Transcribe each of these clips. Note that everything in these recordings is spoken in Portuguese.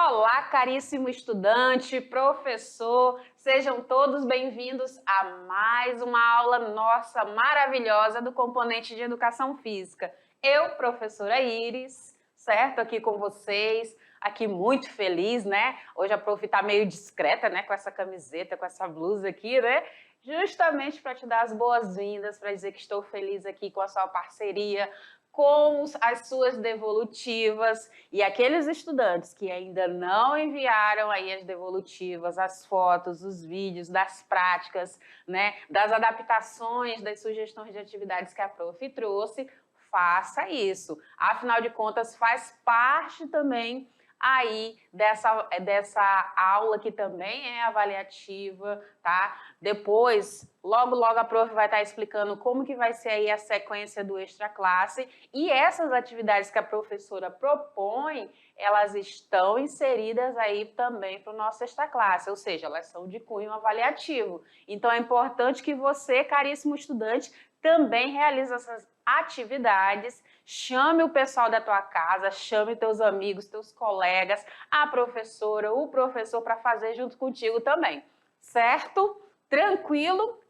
Olá, caríssimo estudante, professor, sejam todos bem-vindos a mais uma aula nossa maravilhosa do componente de Educação Física. Eu, professora Iris, certo? Aqui com vocês, aqui muito feliz, né? Hoje a prof tá meio discreta, né? Com essa camiseta, com essa blusa aqui, né? Justamente para te dar as boas-vindas, para dizer que estou feliz aqui com a sua parceria, com as suas devolutivas, e aqueles estudantes que ainda não enviaram aí as devolutivas, as fotos, os vídeos das práticas, né, das adaptações, das sugestões de atividades que a prof trouxe, faça isso. Afinal de contas, faz parte também aí dessa aula que também é avaliativa, tá? Depois, logo a prof vai estar explicando como que vai ser aí a sequência do extra classe, e essas atividades que a professora propõe, elas estão inseridas aí também para o nosso extra classe, ou seja, elas são de cunho avaliativo. Então é importante que você, caríssimo estudante, também realize essas atividades, chame o pessoal da tua casa, chame teus amigos, teus colegas, a professora, o professor para fazer junto contigo também, certo? Tranquilo?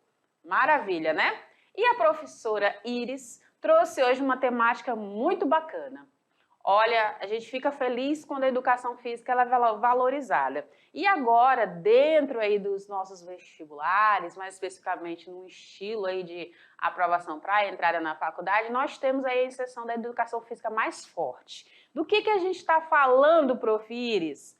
Maravilha, né? E a professora Iris trouxe hoje uma temática muito bacana. Olha, a gente fica feliz quando a educação física ela é valorizada. E agora, dentro aí dos nossos vestibulares, mais especificamente no estilo aí de aprovação para a entrada na faculdade, nós temos aí a inserção da educação física mais forte. Do que a gente está falando, prof. Iris?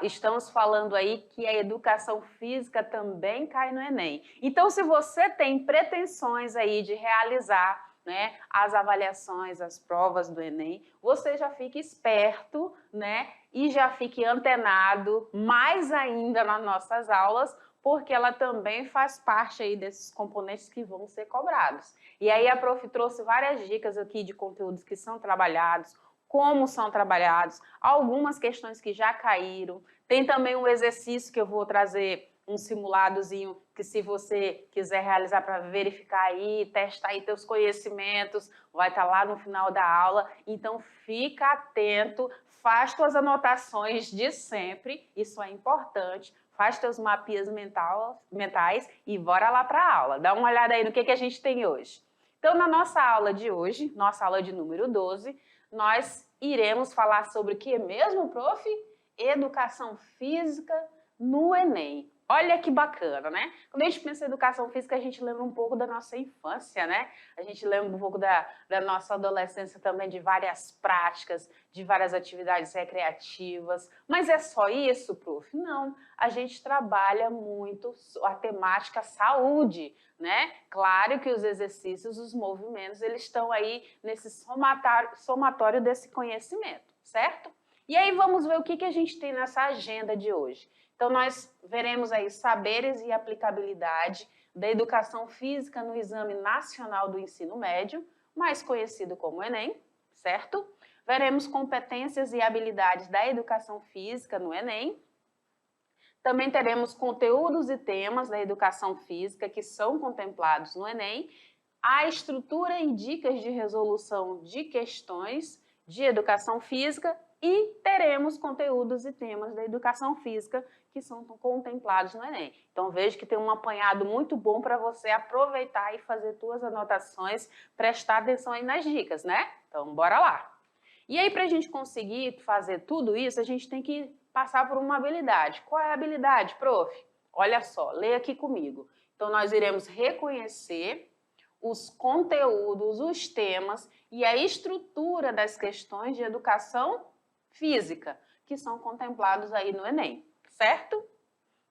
Estamos falando aí que a educação física também cai no Enem. Então, se você tem pretensões aí de realizar, né, as avaliações, as provas do Enem, você já fique esperto, né, e já fique antenado mais ainda nas nossas aulas, porque ela também faz parte aí desses componentes que vão ser cobrados. E aí a prof trouxe várias dicas aqui de conteúdos que são trabalhados, como são trabalhados, algumas questões que já caíram. Tem também um exercício que eu vou trazer, um simuladozinho, que se você quiser realizar para verificar aí, testar aí teus conhecimentos, vai estar lá no final da aula. Então, fica atento, faz tuas anotações de sempre, isso é importante, faz teus mapias mentais e bora lá para a aula. Dá uma olhada aí no que a gente tem hoje. Então, na nossa aula de hoje, nossa aula de número 12, nós iremos falar sobre o que mesmo, prof? Educação física no Enem. Olha que bacana, né? Quando a gente pensa em educação física, a gente lembra um pouco da nossa infância, né? A gente lembra um pouco da nossa adolescência também, de várias práticas, de várias atividades recreativas. Mas é só isso, prof? Não. A gente trabalha muito a temática saúde, né? Claro que os exercícios, os movimentos, eles estão aí nesse somatório desse conhecimento, certo? E aí vamos ver o que a gente tem nessa agenda de hoje. Então nós veremos aí saberes e aplicabilidade da educação física no Exame Nacional do Ensino Médio, mais conhecido como Enem, certo? Veremos competências e habilidades da educação física no Enem. Também teremos conteúdos e temas da educação física que são contemplados no Enem, a estrutura e dicas de resolução de questões de educação física e teremos conteúdos e temas da educação física que são contemplados no Enem. Então veja que tem um apanhado muito bom para você aproveitar e fazer suas anotações, prestar atenção aí nas dicas, né? Então bora lá! E aí, para a gente conseguir fazer tudo isso, a gente tem que passar por uma habilidade. Qual é a habilidade, prof? Olha só, leia aqui comigo. Então, nós iremos reconhecer os conteúdos, os temas e a estrutura das questões de educação física, que são contemplados aí no Enem, certo?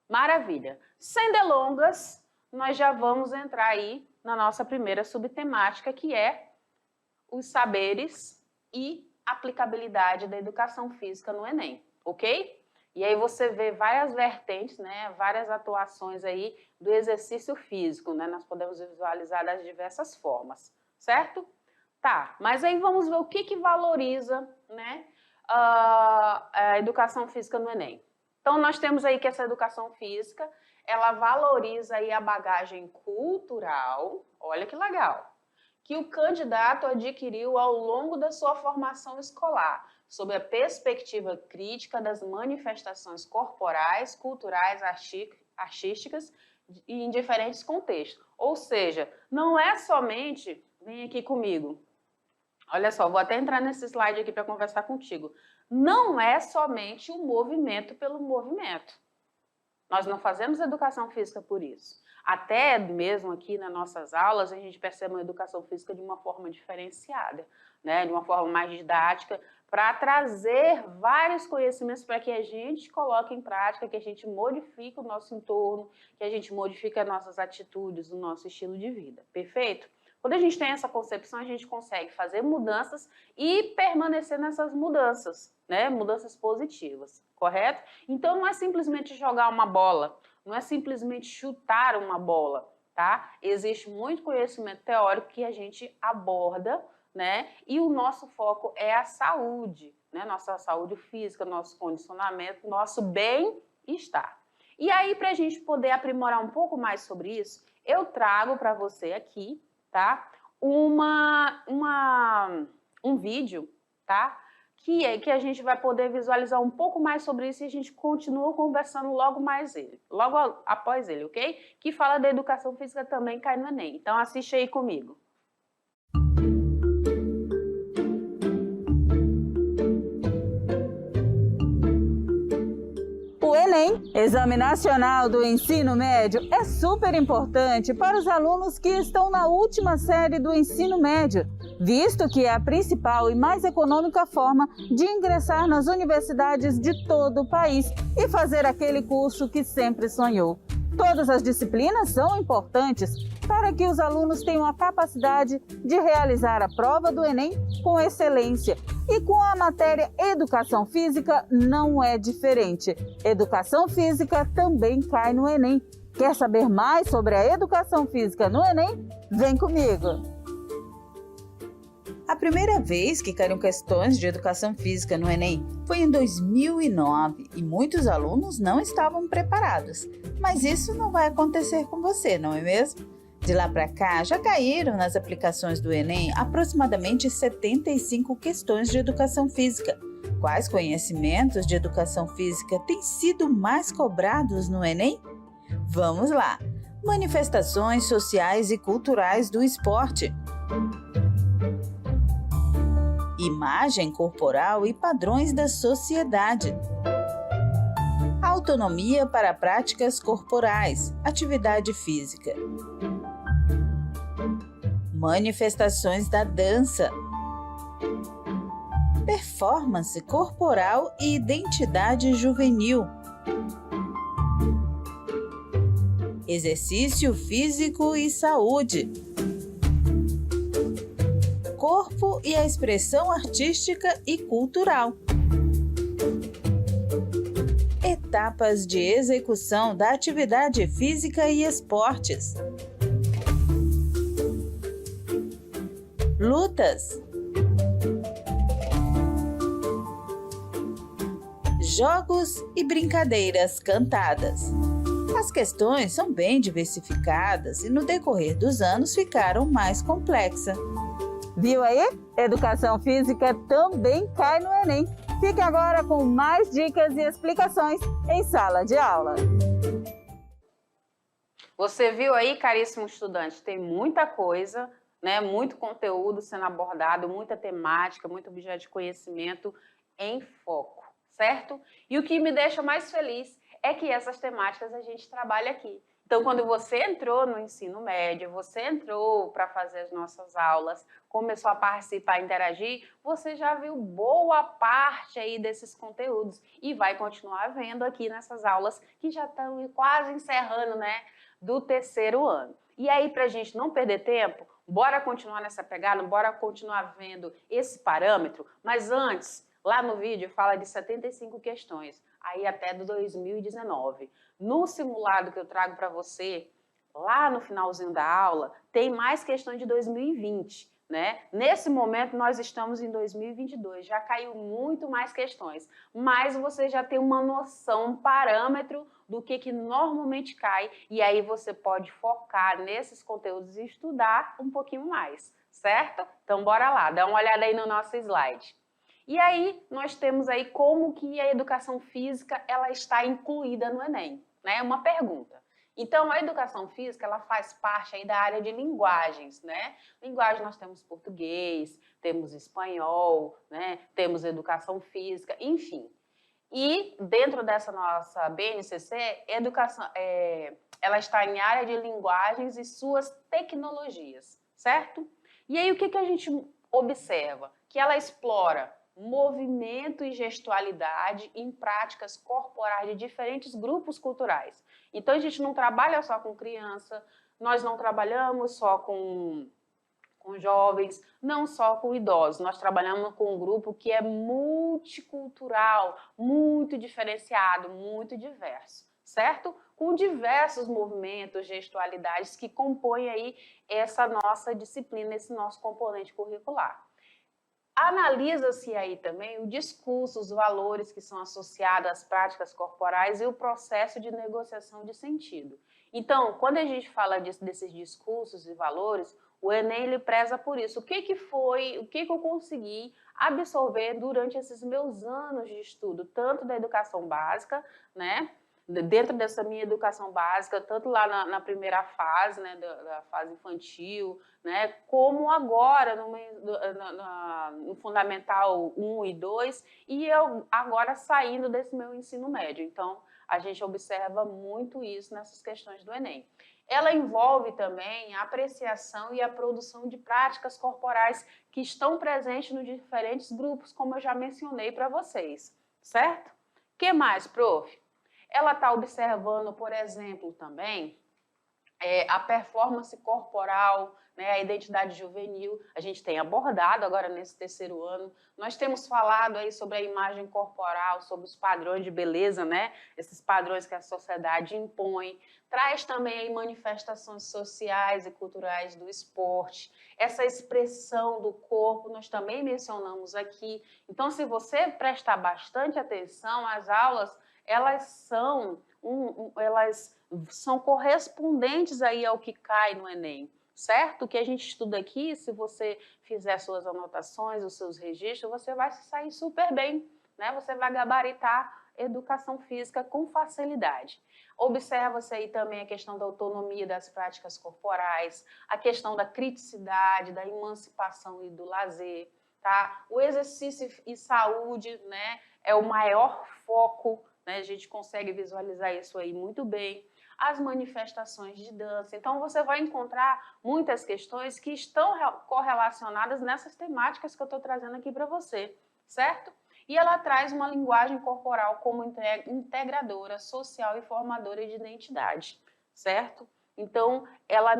Maravilha! Sem delongas, nós já vamos entrar aí na nossa primeira subtemática, que é os saberes e aplicabilidade da educação física no Enem, ok? E aí você vê várias vertentes, né, várias atuações aí do exercício físico, né? Nós podemos visualizar das diversas formas, certo? Tá, mas aí vamos ver o que valoriza, né, a educação física no Enem. Então nós temos aí que essa educação física, ela valoriza aí a bagagem cultural, olha que legal, que o candidato adquiriu ao longo da sua formação escolar, sob a perspectiva crítica das manifestações corporais, culturais, artísticas e em diferentes contextos. Ou seja, não é somente, vem aqui comigo, olha só, vou até entrar nesse slide aqui para conversar contigo, não é somente o movimento pelo movimento. Nós não fazemos educação física por isso. Até mesmo aqui nas nossas aulas, a gente percebe uma educação física de uma forma diferenciada, né? De uma forma mais didática, para trazer vários conhecimentos para que a gente coloque em prática, que a gente modifique o nosso entorno, que a gente modifique as nossas atitudes, o nosso estilo de vida. Perfeito? Quando a gente tem essa concepção, a gente consegue fazer mudanças e permanecer nessas mudanças, né? Mudanças positivas, correto? Então, não é simplesmente jogar uma bola, não é simplesmente chutar uma bola, tá? Existe muito conhecimento teórico que a gente aborda, né? E o nosso foco é a saúde, né? Nossa saúde física, nosso condicionamento, nosso bem-estar. E aí, para a gente poder aprimorar um pouco mais sobre isso, eu trago para você aqui, tá? Um vídeo, tá? Que a gente vai poder visualizar um pouco mais sobre isso e a gente continua conversando logo após ele, ok? Que fala da educação física também cai no Enem. Então assiste aí comigo. O Enem, Exame Nacional do Ensino Médio, é super importante para os alunos que estão na última série do ensino médio, visto que é a principal e mais econômica forma de ingressar nas universidades de todo o país e fazer aquele curso que sempre sonhou. Todas as disciplinas são importantes para que os alunos tenham a capacidade de realizar a prova do Enem com excelência. E com a matéria Educação Física não é diferente. Educação Física também cai no Enem. Quer saber mais sobre a Educação Física no Enem? Vem comigo! A primeira vez que caíram questões de Educação Física no Enem foi em 2009 e muitos alunos não estavam preparados. Mas isso não vai acontecer com você, não é mesmo? De lá para cá, já caíram nas aplicações do Enem aproximadamente 75 questões de Educação Física. Quais conhecimentos de Educação Física têm sido mais cobrados no Enem? Vamos lá! Manifestações sociais e culturais do esporte. Imagem corporal e padrões da sociedade. Autonomia para práticas corporais, atividade física. Manifestações da dança. Performance corporal e identidade juvenil. Exercício físico e saúde. Corpo e a expressão artística e cultural. Etapas de execução da atividade física e esportes. Lutas. Jogos e brincadeiras cantadas. As questões são bem diversificadas e no decorrer dos anos ficaram mais complexas. Viu aí? Educação Física também cai no Enem. Fique agora com mais dicas e explicações em sala de aula. Você viu aí, caríssimo estudante, tem muita coisa, né? Muito conteúdo sendo abordado, muita temática, muito objeto de conhecimento em foco, certo? E o que me deixa mais feliz é que essas temáticas a gente trabalha aqui. Então, quando você entrou no ensino médio, você entrou para fazer as nossas aulas, começou a participar, interagir, você já viu boa parte aí desses conteúdos e vai continuar vendo aqui nessas aulas que já estão quase encerrando, né, do terceiro ano. E aí, para a gente não perder tempo, bora continuar nessa pegada, bora continuar vendo esse parâmetro, mas antes, lá no vídeo fala de 75 questões, aí até do 2019. No simulado que eu trago para você, lá no finalzinho da aula, tem mais questões de 2020, né? Nesse momento nós estamos em 2022, já caiu muito mais questões, mas você já tem uma noção, um parâmetro do que normalmente cai, e aí você pode focar nesses conteúdos e estudar um pouquinho mais, certo? Então bora lá, dá uma olhada aí no nosso slide. E aí, nós temos aí como que a educação física ela está incluída no Enem, né? Uma pergunta. Então, a educação física, ela faz parte aí da área de linguagens, né? Linguagem, nós temos português, temos espanhol, né? Temos educação física, enfim. E dentro dessa nossa BNCC, ela está em área de linguagens e suas tecnologias, certo? E aí, o que a gente observa? Que ela explora movimento e gestualidade em práticas corporais de diferentes grupos culturais. Então, a gente não trabalha só com criança, nós não trabalhamos só com jovens, não só com idosos. Nós trabalhamos com um grupo que é multicultural, muito diferenciado, muito diverso, certo? Com diversos movimentos, gestualidades que compõem aí essa nossa disciplina, esse nosso componente curricular. Analisa-se aí também o discurso, os valores que são associados às práticas corporais e o processo de negociação de sentido. Então, quando a gente fala desses discursos e valores, o Enem ele preza por isso. O que eu consegui absorver durante esses meus anos de estudo, tanto da educação básica, né? Dentro dessa minha educação básica, tanto lá na primeira fase, né, da fase infantil, né, como agora no Fundamental 1 e 2, e eu agora saindo desse meu ensino médio. Então, a gente observa muito isso nessas questões do Enem. Ela envolve também a apreciação e a produção de práticas corporais que estão presentes nos diferentes grupos, como eu já mencionei para vocês, certo? O que mais, prof? Ela está observando, por exemplo, também a performance corporal, né, a identidade juvenil. A gente tem abordado agora nesse terceiro ano. Nós temos falado aí sobre a imagem corporal, sobre os padrões de beleza, né? Esses padrões que a sociedade impõe. Traz também aí manifestações sociais e culturais do esporte. Essa expressão do corpo nós também mencionamos aqui. Então, se você prestar bastante atenção, as aulas elas são correspondentes aí ao que cai no Enem, certo? O que a gente estuda aqui, se você fizer suas anotações, os seus registros, você vai se sair super bem, né? Você vai gabaritar educação física com facilidade. Observa-se aí também a questão da autonomia das práticas corporais, a questão da criticidade, da emancipação e do lazer, tá? O exercício e saúde, né, é o maior foco, né? A gente consegue visualizar isso aí muito bem. As manifestações de dança. Então, você vai encontrar muitas questões que estão correlacionadas nessas temáticas que eu estou trazendo aqui para você, certo? E ela traz uma linguagem corporal como integradora, social e formadora de identidade, certo? Então, ela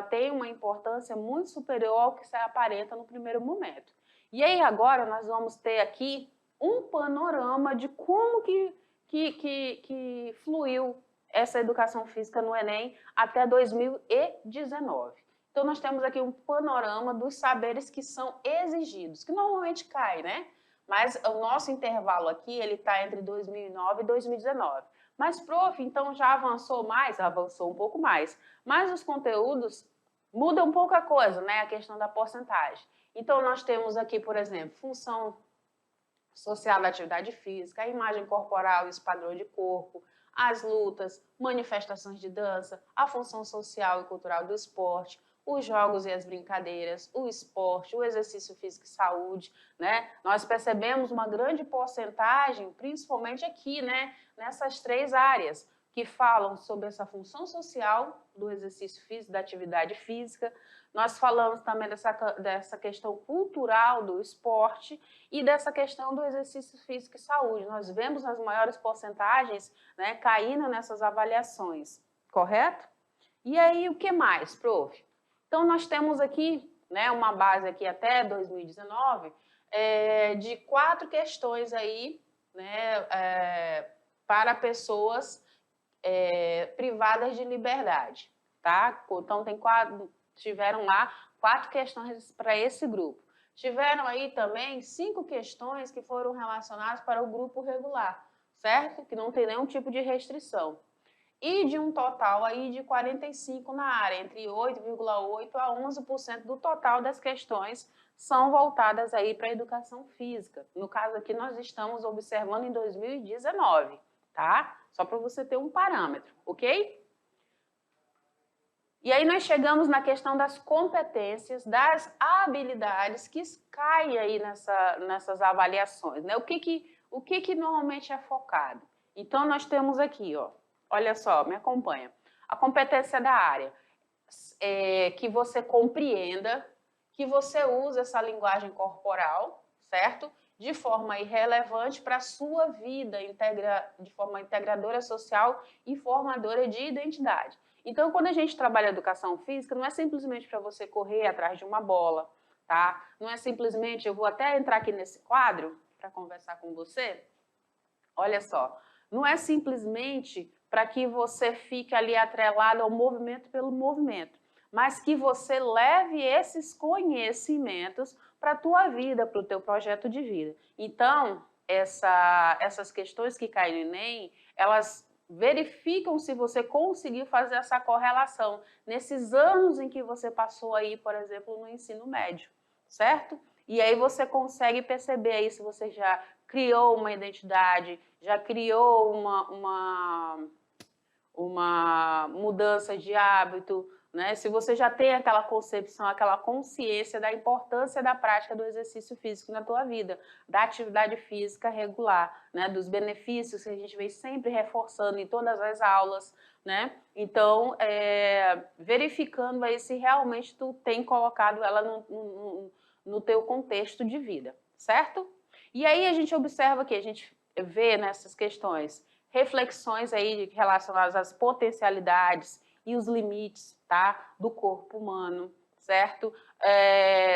tem uma importância muito superior ao que se aparenta no primeiro momento. E aí, agora, nós vamos ter aqui um panorama de como que fluiu essa educação física no Enem até 2019. Então, nós temos aqui um panorama dos saberes que são exigidos, que normalmente cai, né? Mas o nosso intervalo aqui, ele está entre 2009 e 2019. Mas, prof, então já avançou mais? Avançou um pouco mais. Mas os conteúdos mudam pouca coisa, né? A questão da porcentagem. Então, nós temos aqui, por exemplo, função social da atividade física, a imagem corporal e os padrões de corpo, as lutas, manifestações de dança, a função social e cultural do esporte, os jogos e as brincadeiras, o esporte, o exercício físico e saúde, né? Nós percebemos uma grande porcentagem, principalmente aqui, né, nessas três áreas, que falam sobre essa função social do exercício físico, da atividade física. Nós falamos também dessa questão cultural do esporte e dessa questão do exercício físico e saúde. Nós vemos as maiores porcentagens, né, caindo nessas avaliações, correto? E aí, o que mais, prof? Então, nós temos aqui, né, uma base aqui até 2019 de 4 questões aí, né, para pessoas privadas de liberdade, tá? Então, tiveram lá 4 questões para esse grupo. Tiveram aí também 5 questões que foram relacionadas para o grupo regular, certo? Que não tem nenhum tipo de restrição. e de um total aí de 45 na área, entre 8,8% a 11% do total das questões são voltadas aí para a educação física. No caso aqui, nós estamos observando em 2019, tá? Só para você ter um parâmetro, ok? E aí nós chegamos na questão das competências, das habilidades que caem aí nessas avaliações, né? O que normalmente é focado? Então, nós temos aqui, ó, olha só, me acompanha. A competência da área, que você compreenda, que você use essa linguagem corporal, certo? De forma irrelevante para a sua vida, de forma integradora social e formadora de identidade. Então, quando a gente trabalha educação física, não é simplesmente para você correr atrás de uma bola, tá? Não é simplesmente, eu vou até entrar aqui nesse quadro para conversar com você. Olha só, não é simplesmente para que você fique ali atrelado ao movimento pelo movimento, mas que você leve esses conhecimentos para a tua vida, para o teu projeto de vida. Então, essas questões que caem no Enem, elas verificam se você conseguiu fazer essa correlação nesses anos em que você passou aí, por exemplo, no ensino médio, certo? E aí você consegue perceber aí se você já criou uma identidade, já criou uma mudança de hábito, né? Se você já tem aquela concepção, aquela consciência da importância da prática do exercício físico na tua vida, da atividade física regular, né? Dos benefícios que a gente vem sempre reforçando em todas as aulas, né? Então, verificando aí se realmente tu tem colocado ela no teu contexto de vida, certo? E aí a gente observa que a gente vê nessas questões reflexões aí relacionadas às potencialidades e os limites, tá, do corpo humano, certo?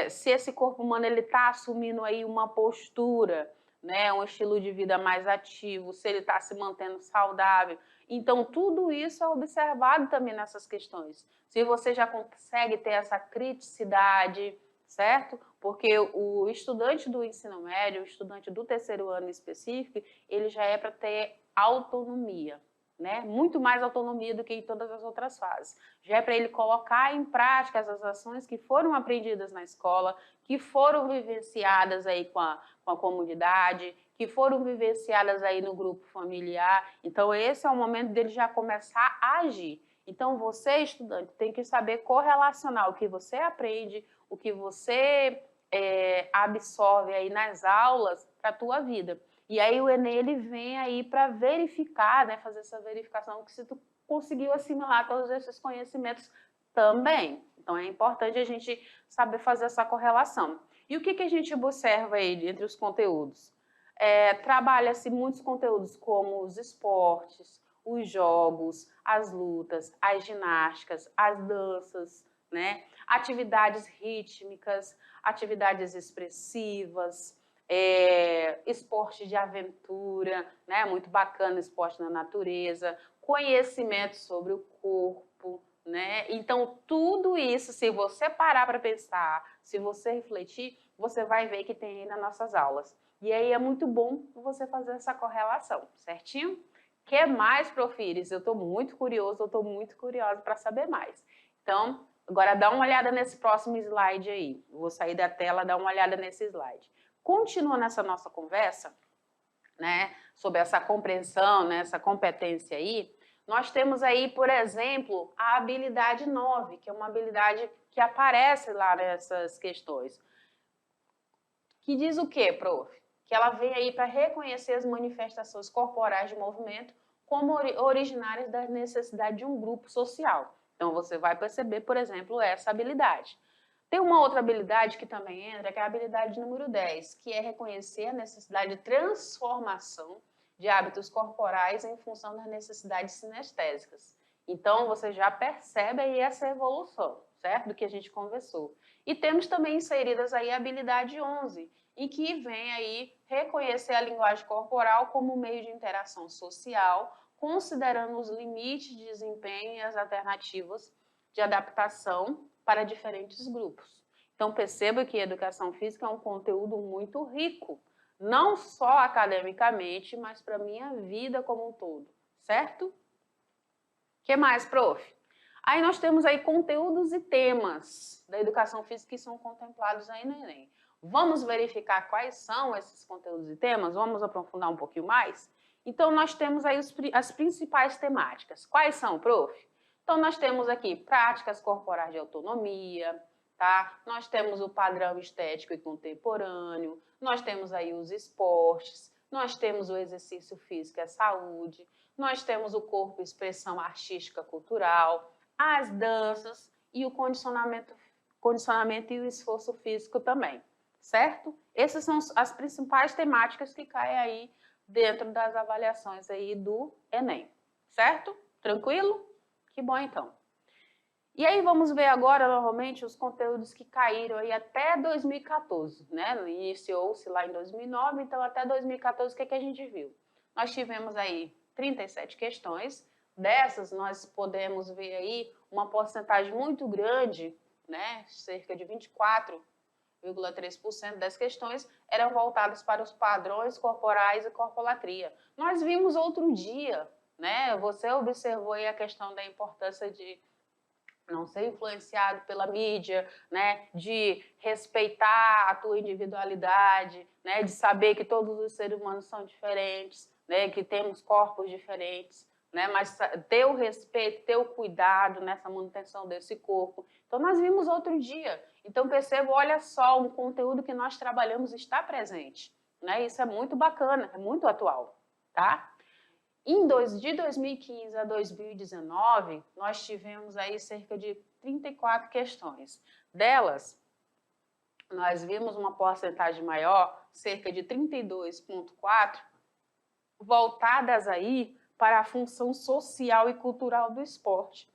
Se esse corpo humano ele está assumindo aí uma postura, né, um estilo de vida mais ativo, se ele está se mantendo saudável. Então, tudo isso é observado também nessas questões. Se você já consegue ter essa criticidade, certo? Porque o estudante do ensino médio, o estudante do terceiro ano específico, ele já é para ter autonomia, né? Muito mais autonomia do que em todas as outras fases. Já é para ele colocar em prática as ações que foram aprendidas na escola, que foram vivenciadas aí com a comunidade, que foram vivenciadas aí no grupo familiar. Então, esse é o momento dele já começar a agir. Então, você, estudante, tem que saber correlacionar o que você aprende, o que você absorve aí nas aulas para a tua vida. E aí o Enem ele vem aí para verificar, né, fazer essa verificação que se tu conseguiu assimilar todos esses conhecimentos também. Então é importante a gente saber fazer essa correlação. E o que a gente observa aí entre os conteúdos? Trabalha-se muitos conteúdos como os esportes, os jogos, as lutas, as ginásticas, as danças, né? Atividades rítmicas, atividades expressivas, esporte de aventura, né? Muito bacana, esporte na natureza, conhecimento sobre o corpo, né? Então, tudo isso, se você parar para pensar, se você refletir, você vai ver que tem aí nas nossas aulas. E aí é muito bom você fazer essa correlação, certinho? O que mais, Profires? Eu estou muito curioso, eu estou muito curiosa para saber mais. Então, agora dá uma olhada nesse próximo slide aí. Vou sair da tela, dá uma olhada nesse slide. Continuando essa nossa conversa, né, sobre essa compreensão, né, essa competência aí, nós temos aí, por exemplo, a habilidade 9, que é uma habilidade que aparece lá nessas questões. Que diz o quê, prof? Que ela vem aí para reconhecer as manifestações corporais de movimento como originárias da necessidade de um grupo social. Então, você vai perceber, por exemplo, essa habilidade. Tem uma outra habilidade que também entra, que é a habilidade número 10, que é reconhecer a necessidade de transformação de hábitos corporais em função das necessidades sinestésicas. Então, você já percebe aí essa evolução, certo? Do que a gente conversou. E temos também inseridas aí a habilidade 11, em que vem aí reconhecer a linguagem corporal como meio de interação social, considerando os limites de desempenho e as alternativas de adaptação para diferentes grupos. Então, perceba que a educação física é um conteúdo muito rico, não só academicamente, mas para a minha vida como um todo, certo? que mais, prof? Aí nós temos aí conteúdos e temas da educação física que são contemplados aí no Enem. Vamos verificar quais são esses conteúdos e temas? Vamos aprofundar um pouquinho mais? Então, nós temos aí as principais temáticas. Quais são, prof? Então, nós temos aqui práticas corporais de autonomia, tá? Nós temos o padrão estético e contemporâneo, nós temos aí os esportes, nós temos o exercício físico e a saúde, nós temos o corpo e expressão artística cultural, as danças e o condicionamento e o esforço físico também, certo? Essas são as principais temáticas que caem aí dentro das avaliações aí do Enem, certo? Tranquilo? Que bom então. E aí vamos ver agora, novamente, os conteúdos que caíram aí até 2014, né? Iniciou-se lá em 2009, então até 2014, o que a gente viu? Nós tivemos aí 37 questões, dessas nós podemos ver aí uma porcentagem muito grande, né? Cerca de 24,3% das questões eram voltadas para os padrões corporais e corpolatria. Nós vimos outro dia, né? Você observou aí a questão da importância de não ser influenciado pela mídia, né, de respeitar a tua individualidade, né, de saber que todos os seres humanos são diferentes, né, que temos corpos diferentes, né, mas ter o respeito, ter o cuidado nessa manutenção desse corpo. Então, nós vimos outro dia. Então, perceba, olha só, um conteúdo que nós trabalhamos está presente, né, isso é muito bacana, é muito atual, tá? De 2015 a 2019, nós tivemos aí cerca de 34 questões. Delas, nós vimos uma porcentagem maior, cerca de 32,4%, voltadas aí para a função social e cultural do esporte.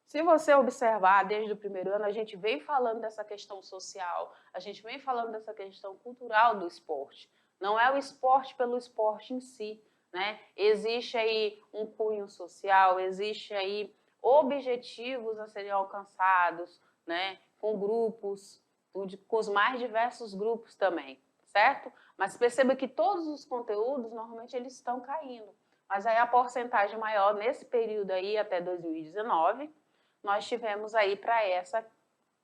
Se você observar, desde o primeiro ano, a gente vem falando dessa questão social, a gente vem falando dessa questão cultural do esporte. Não é o esporte pelo esporte em si, né? Existe aí um cunho social, existe aí objetivos a serem alcançados, né? Com grupos, com os mais diversos grupos também, certo? Mas perceba que todos os conteúdos, normalmente, eles estão caindo. Mas aí a porcentagem maior, nesse período aí, até 2019, nós tivemos aí para essa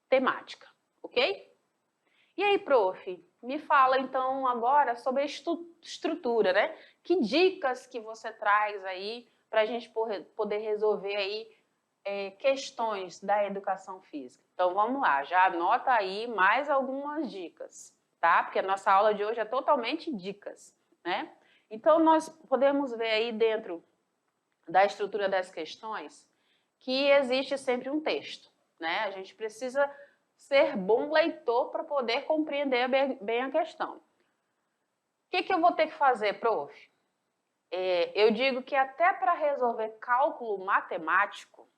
temática, ok? E aí, prof, me fala então agora sobre a estrutura, né? Que dicas que você traz aí para a gente poder resolver aí questões da educação física? Então vamos lá, já anota aí mais algumas dicas, tá? Porque a nossa aula de hoje é totalmente dicas, né? Então nós podemos ver aí dentro da estrutura das questões que existe sempre um texto, né? A gente precisa ser bom leitor para poder compreender bem a questão. O que eu vou ter que fazer, prof? Eu digo que até para resolver cálculo matemático,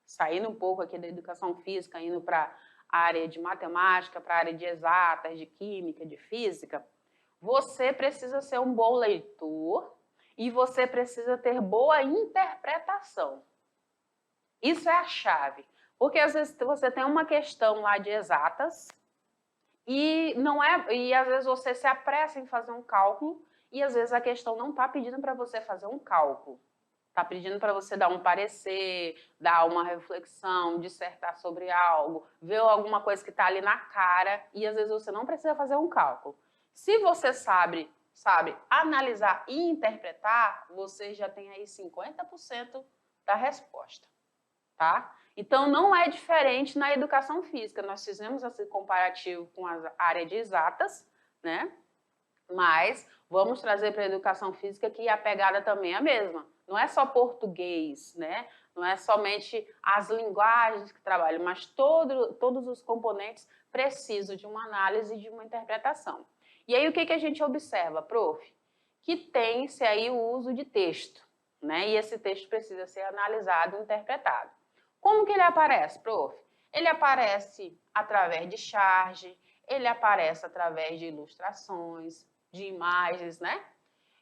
saindo um pouco aqui da educação física, indo para a área de matemática, para a área de exatas, de química, de física, você precisa ser um bom leitor e você precisa ter boa interpretação. Isso é a chave. Porque às vezes você tem uma questão lá de exatas e às vezes você se apressa em fazer um cálculo e às vezes a questão não está pedindo para você fazer um cálculo. Está pedindo para você dar um parecer, dar uma reflexão, dissertar sobre algo, ver alguma coisa que está ali na cara e às vezes você não precisa fazer um cálculo. Se você sabe analisar e interpretar, você já tem aí 50% da resposta, tá? Então, não é diferente na educação física. Nós fizemos esse comparativo com a área de exatas, né? Mas vamos trazer para a educação física que a pegada também é a mesma. Não é só português, né? Não é somente as linguagens que trabalham, mas todos os componentes precisam de uma análise e de uma interpretação. E aí, o que a gente observa, prof? Que tem-se aí o uso de texto, né? E esse texto precisa ser analisado e interpretado. Como que ele aparece, prof? Ele aparece através de charge, ele aparece através de ilustrações, de imagens, né?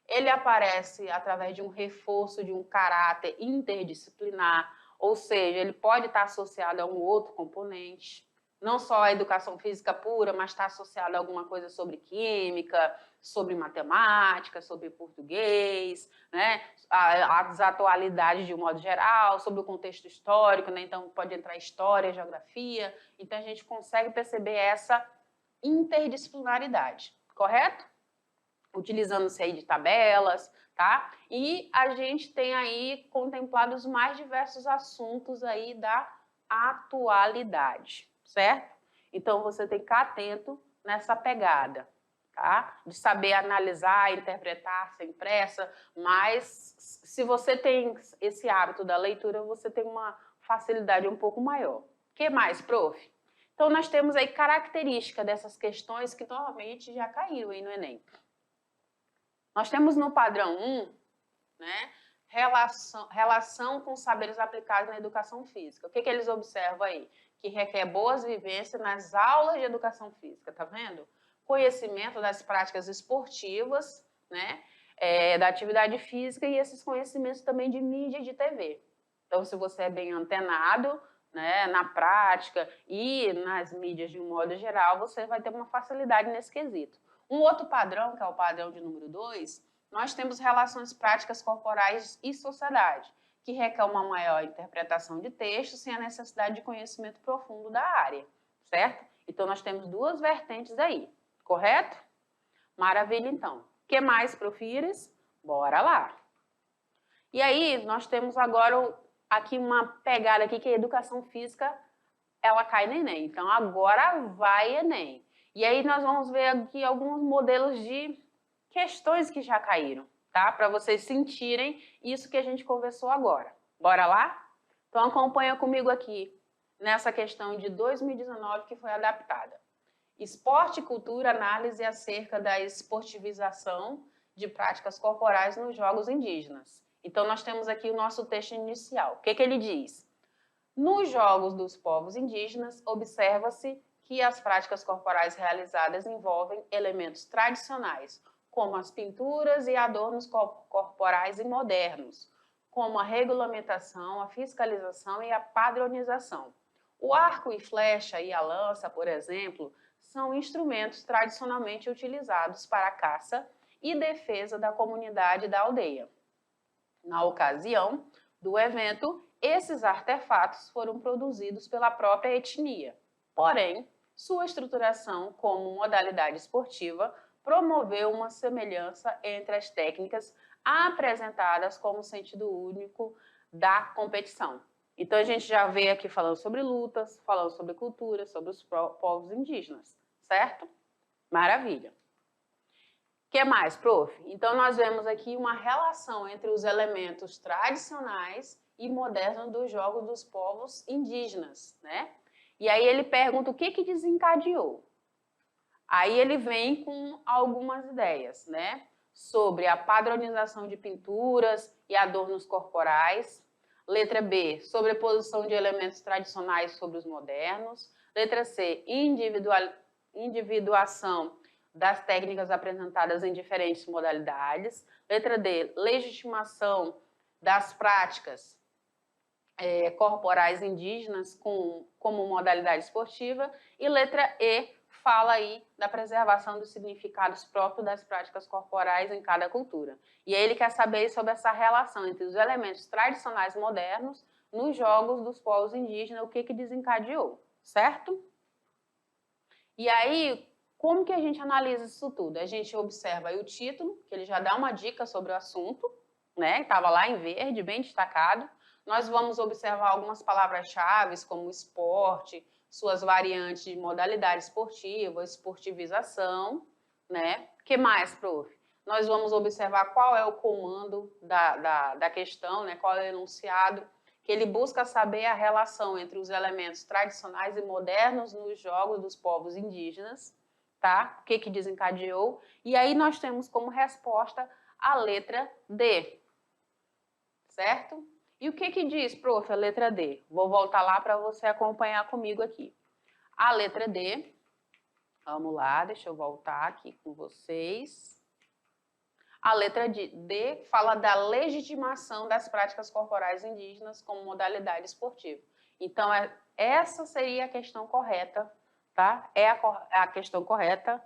Ele aparece através de um reforço de um caráter interdisciplinar, ou seja, ele pode estar associado a um outro componente. não só a educação física pura, mas está associada a alguma coisa sobre química, sobre matemática, sobre português, né? As atualidades de um modo geral, sobre o contexto histórico, né? Então pode entrar história, geografia. Então a gente consegue perceber essa interdisciplinaridade, correto? Utilizando-se aí de tabelas, tá? E a gente tem aí contemplado os mais diversos assuntos aí da atualidade, certo? Então você tem que ficar atento nessa pegada, tá? De saber analisar, interpretar sem pressa, mas se você tem esse hábito da leitura, você tem uma facilidade um pouco maior. O que mais, prof? Então nós temos aí característica dessas questões que normalmente já caíram aí no Enem. Nós temos no padrão 1, né, relação com saberes aplicados na educação física. O que eles observam aí? Que requer boas vivências nas aulas de educação física, tá vendo? Conhecimento das práticas esportivas, né, da atividade física e esses conhecimentos também de mídia e de TV. Então, se você é bem antenado, né, na prática e nas mídias de um modo geral, você vai ter uma facilidade nesse quesito. Um outro padrão, que é o padrão de número 2, nós temos relações práticas corporais e sociedade, que requer uma maior interpretação de texto sem a necessidade de conhecimento profundo da área, certo? Então, nós temos duas vertentes aí, correto? Maravilha, então. O que mais, profires? Bora lá! E aí, nós temos agora aqui uma pegada aqui que a educação física, ela cai no Enem. Então, agora vai Enem. E aí nós vamos ver aqui alguns modelos de questões que já caíram, tá? Para vocês sentirem isso que a gente conversou agora. Bora lá? Então acompanha comigo aqui nessa questão de 2019 que foi adaptada. Esporte e cultura, análise acerca da esportivização de práticas corporais nos jogos indígenas. Então nós temos aqui o nosso texto inicial. O que ele diz? Nos jogos dos povos indígenas, observa-se que as práticas corporais realizadas envolvem elementos tradicionais, como as pinturas e adornos corporais e modernos, como a regulamentação, a fiscalização e a padronização. O arco e flecha e a lança, por exemplo, são instrumentos tradicionalmente utilizados para a caça e defesa da comunidade da aldeia. Na ocasião do evento, esses artefatos foram produzidos pela própria etnia. Porém, sua estruturação como modalidade esportiva promoveu uma semelhança entre as técnicas apresentadas como sentido único da competição. Então, a gente já veio aqui falando sobre lutas, falando sobre cultura, sobre os povos indígenas, certo? Maravilha. O que mais, prof? Então, nós vemos aqui uma relação entre os elementos tradicionais e modernos dos jogos dos povos indígenas, né? E aí ele pergunta o que desencadeou. Aí ele vem com algumas ideias, né? Sobre a padronização de pinturas e adornos corporais. Letra B, sobreposição de elementos tradicionais sobre os modernos. Letra C, individuação das técnicas apresentadas em diferentes modalidades. Letra D, legitimação das práticas corporais indígenas como modalidade esportiva. E letra E, fala aí da preservação dos significados próprios das práticas corporais em cada cultura. E aí ele quer saber sobre essa relação entre os elementos tradicionais modernos nos jogos dos povos indígenas, o que desencadeou, certo? E aí, como que a gente analisa isso tudo? A gente observa aí o título, que ele já dá uma dica sobre o assunto, né? Estava lá em verde, bem destacado. Nós vamos observar algumas palavras-chave, como esporte, suas variantes de modalidade esportiva, esportivização, né? O que mais, prof? Nós vamos observar qual é o comando da questão, né? Qual é o enunciado, que ele busca saber a relação entre os elementos tradicionais e modernos nos jogos dos povos indígenas, tá? O que desencadeou? E aí nós temos como resposta a letra D, certo? E o que diz, prof, a letra D? Vou voltar lá para você acompanhar comigo aqui. A letra D, vamos lá, deixa eu voltar aqui com vocês. A letra D fala da legitimação das práticas corporais indígenas como modalidade esportiva. Então, Essa seria a questão correta, tá? É a questão correta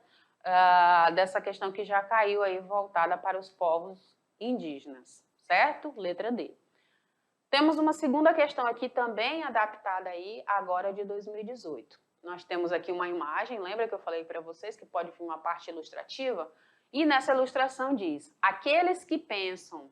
dessa questão que já caiu aí voltada para os povos indígenas, certo? Letra D. Temos uma segunda questão aqui também adaptada aí agora de 2018. Nós temos aqui uma imagem, lembra que eu falei para vocês que pode vir uma parte ilustrativa? E nessa ilustração diz: aqueles que pensam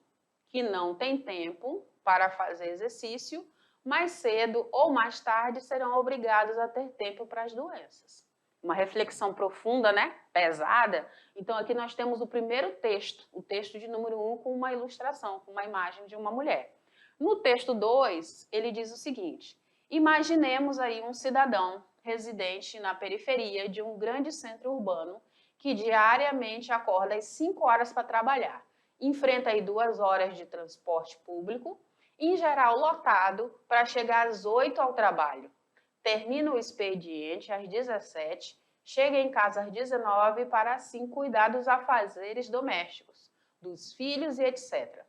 que não têm tempo para fazer exercício, mais cedo ou mais tarde serão obrigados a ter tempo para as doenças. Uma reflexão profunda, né? Pesada. Então aqui nós temos o primeiro texto, o texto de número 1 com uma ilustração, com uma imagem de uma mulher. No texto 2, ele diz o seguinte: imaginemos aí um cidadão residente na periferia de um grande centro urbano que diariamente acorda às 5 horas para trabalhar, enfrenta aí 2 horas de transporte público, em geral lotado, para chegar às 8 ao trabalho. Termina o expediente às 17, chega em casa às 19 para assim cuidar dos afazeres domésticos, dos filhos e etc.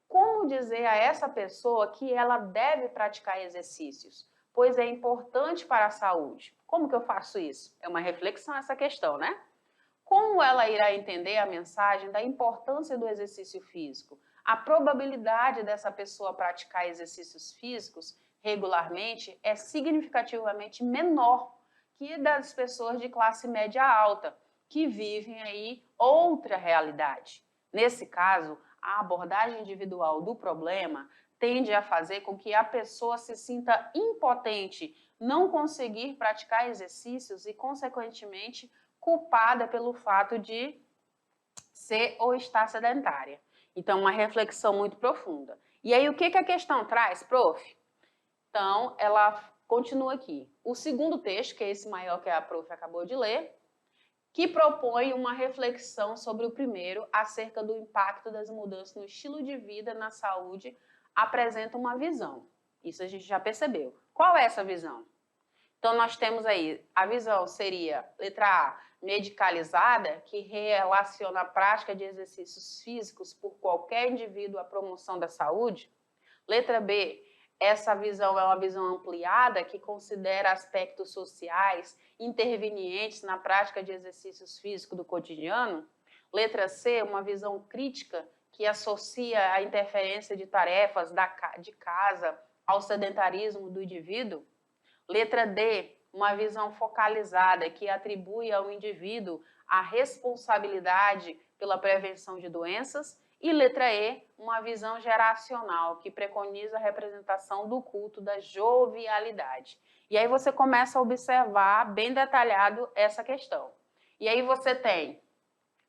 Como dizer a essa pessoa que ela deve praticar exercícios, pois é importante para a saúde? Como que eu faço isso? É uma reflexão essa questão, né? Como ela irá entender a mensagem da importância do exercício físico? A probabilidade dessa pessoa praticar exercícios físicos regularmente é significativamente menor que das pessoas de classe média alta, que vivem aí outra realidade. Nesse caso, a abordagem individual do problema tende a fazer com que a pessoa se sinta impotente, não conseguir praticar exercícios e, consequentemente, culpada pelo fato de ser ou estar sedentária. Então, uma reflexão muito profunda. E aí, o que a questão traz, prof? Então, ela continua aqui. O segundo texto, que é esse maior que a prof acabou de ler, que propõe uma reflexão sobre o primeiro acerca do impacto das mudanças no estilo de vida, na saúde, apresenta uma visão. Isso a gente já percebeu. Qual é essa visão? Então, nós temos aí, a visão seria, letra A, medicalizada, que relaciona a prática de exercícios físicos por qualquer indivíduo à promoção da saúde. Letra B, essa visão é uma visão ampliada que considera aspectos sociais intervenientes na prática de exercícios físicos do cotidiano. Letra C, uma visão crítica que associa a interferência de tarefas de casa ao sedentarismo do indivíduo. Letra D, uma visão focalizada que atribui ao indivíduo a responsabilidade pela prevenção de doenças. E letra E, uma visão geracional que preconiza a representação do culto da jovialidade. E aí você começa a observar bem detalhado essa questão. E aí você tem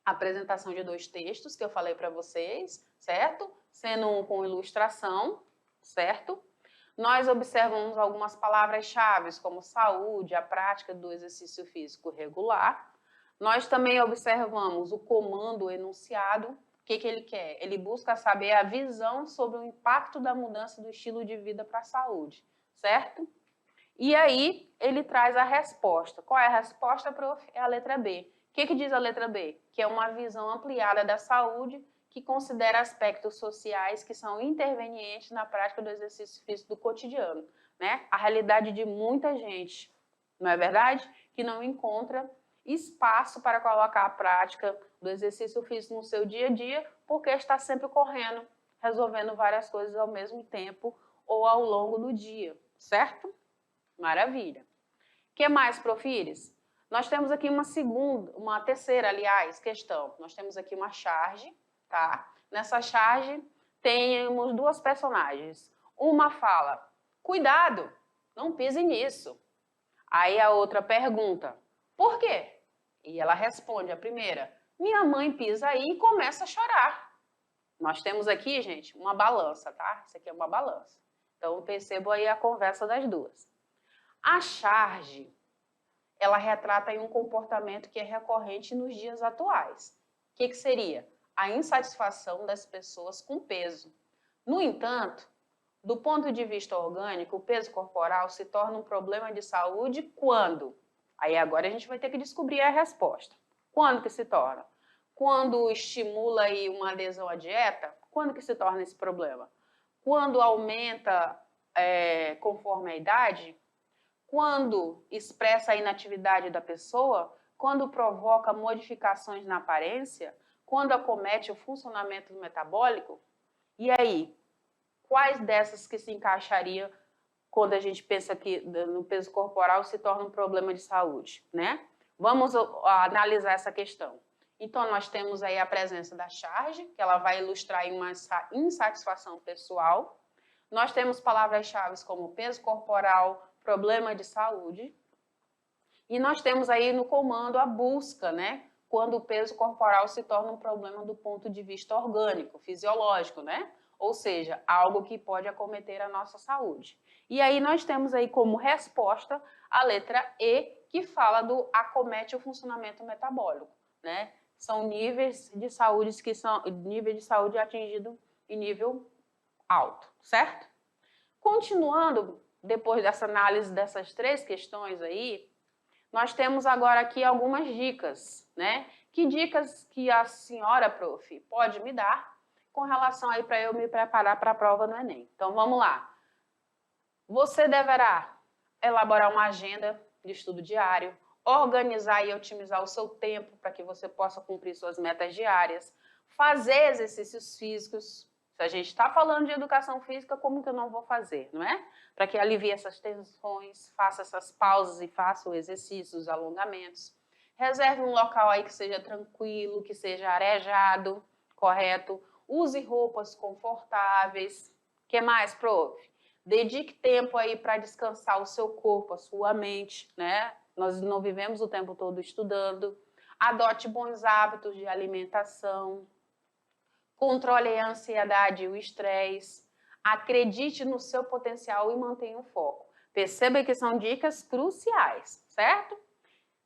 a apresentação de 2 textos que eu falei para vocês, certo? Sendo um com ilustração, certo? Nós observamos algumas palavras-chave, como saúde, a prática do exercício físico regular. Nós também observamos o comando, o enunciado. O que ele quer? Ele busca saber a visão sobre o impacto da mudança do estilo de vida para a saúde, certo? E aí, ele traz a resposta. Qual é a resposta, prof? É a letra B. O que diz a letra B? Que é uma visão ampliada da saúde que considera aspectos sociais que são intervenientes na prática do exercício físico do cotidiano, né? A realidade de muita gente, não é verdade? Que não encontra espaço para colocar a prática do exercício físico no seu dia a dia, porque está sempre correndo, resolvendo várias coisas ao mesmo tempo ou ao longo do dia, certo? Maravilha. O que mais, profires? Nós temos aqui uma terceira, aliás, questão. Nós temos aqui uma charge, tá? Nessa charge temos 2 personagens. Uma fala, cuidado, não pise nisso. Aí a outra pergunta, por quê? E ela responde, a primeira, minha mãe pisa aí e começa a chorar. Nós temos aqui, gente, uma balança, tá? Isso aqui é uma balança. Então, percebo aí a conversa das 2. A charge, ela retrata aí um comportamento que é recorrente nos dias atuais. O que seria? A insatisfação das pessoas com peso. No entanto, do ponto de vista orgânico, o peso corporal se torna um problema de saúde quando? Aí agora a gente vai ter que descobrir a resposta. Quando que se torna? Quando estimula aí uma adesão à dieta? Quando que se torna esse problema? Quando aumenta conforme a idade? quando expressa a inatividade da pessoa, quando provoca modificações na aparência, quando acomete o funcionamento metabólico. E aí, quais dessas que se encaixaria quando a gente pensa que no peso corporal se torna um problema de saúde, né? Vamos analisar essa questão. Então, nós temos aí a presença da charge, que ela vai ilustrar aí uma insatisfação pessoal. Nós temos palavras-chave como peso corporal, problema de saúde. E nós temos aí no comando a busca, né? Quando o peso corporal se torna um problema do ponto de vista orgânico, fisiológico, né? Ou seja, algo que pode acometer a nossa saúde. E aí nós temos aí como resposta a letra E, que fala do acomete o funcionamento metabólico, né? São níveis de saúde que são nível de saúde atingido em nível alto, certo? Continuando, depois dessa análise dessas três questões aí, nós temos agora aqui algumas dicas, né? Que dicas que a senhora, prof, pode me dar com relação aí para eu me preparar para a prova no Enem? Então, vamos lá. Você deverá elaborar uma agenda de estudo diário, organizar e otimizar o seu tempo para que você possa cumprir suas metas diárias, fazer exercícios físicos. Se a gente está falando de educação física, como que eu não vou fazer, não é? Para que alivie essas tensões, faça essas pausas e faça os exercícios, os alongamentos. Reserve um local aí que seja tranquilo, que seja arejado, correto? Use roupas confortáveis. O que mais, prof? Dedique tempo aí para descansar o seu corpo, a sua mente, né? Nós não vivemos o tempo todo estudando. Adote bons hábitos de alimentação. Controle a ansiedade e o estresse. Acredite no seu potencial e mantenha o foco. Perceba que são dicas cruciais, certo?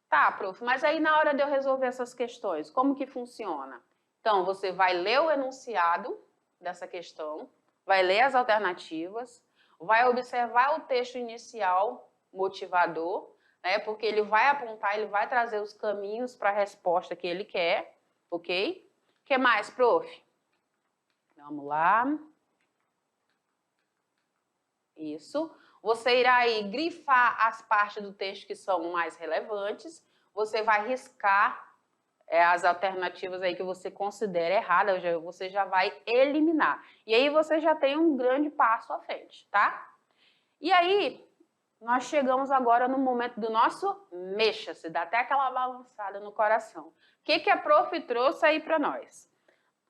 Tá, prof, mas aí na hora de eu resolver essas questões, como que funciona? Então, você vai ler o enunciado dessa questão, vai ler as alternativas, vai observar o texto inicial motivador, né? Porque ele vai apontar, ele vai trazer os caminhos para a resposta que ele quer, ok? O que mais, prof? Vamos lá. Isso. Você irá aí grifar as partes do texto que são mais relevantes. Você vai riscar as alternativas aí que você considera erradas, você já vai eliminar. E aí você já tem um grande passo à frente, tá? E aí, nós chegamos agora no momento do nosso mexa-se, dá até aquela balançada no coração. O que que a prof trouxe aí para nós?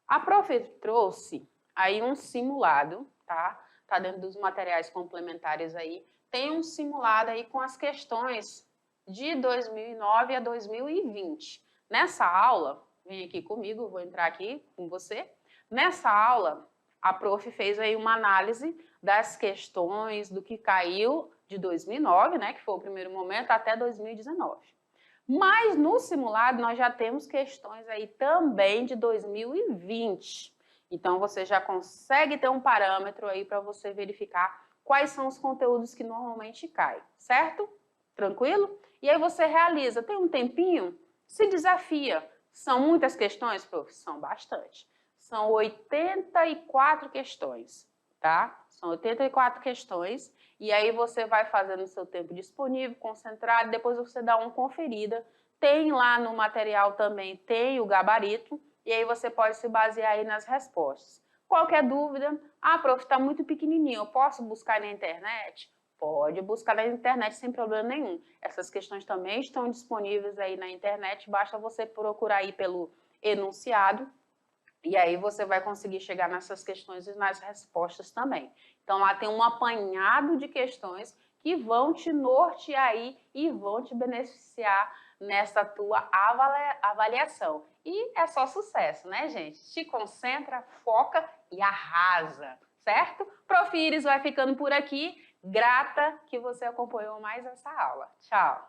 A prof trouxe aí um simulado, tá? Tá dentro dos materiais complementares aí. Tem um simulado aí com as questões de 2009 a 2020. Nessa aula, vem aqui comigo, vou entrar aqui com você. Nessa aula, a prof fez aí uma análise das questões do que caiu de 2009, né, que foi o primeiro momento, até 2019. Mas no simulado nós já temos questões aí também de 2020. Então você já consegue ter um parâmetro aí para você verificar quais são os conteúdos que normalmente caem, certo? Tranquilo? E aí você realiza, tem um tempinho? Se desafia. São muitas questões, prof? São bastante. São 84 questões, tá? São 84 questões. E aí você vai fazendo o seu tempo disponível, concentrado, depois você dá uma conferida. Tem lá no material também, tem o gabarito, e aí você pode se basear aí nas respostas. Qualquer dúvida? Ah, prof, está muito pequenininho, eu posso buscar na internet? Pode buscar na internet sem problema nenhum. Essas questões também estão disponíveis aí na internet, basta você procurar aí pelo enunciado, e aí você vai conseguir chegar nessas questões e nas respostas também. Então lá tem um apanhado de questões que vão te nortear aí e vão te beneficiar nessa tua avaliação. E é só sucesso, né, gente? Te concentra, foca e arrasa, certo? Prof. Iris vai ficando por aqui. Grata que você acompanhou mais essa aula. Tchau!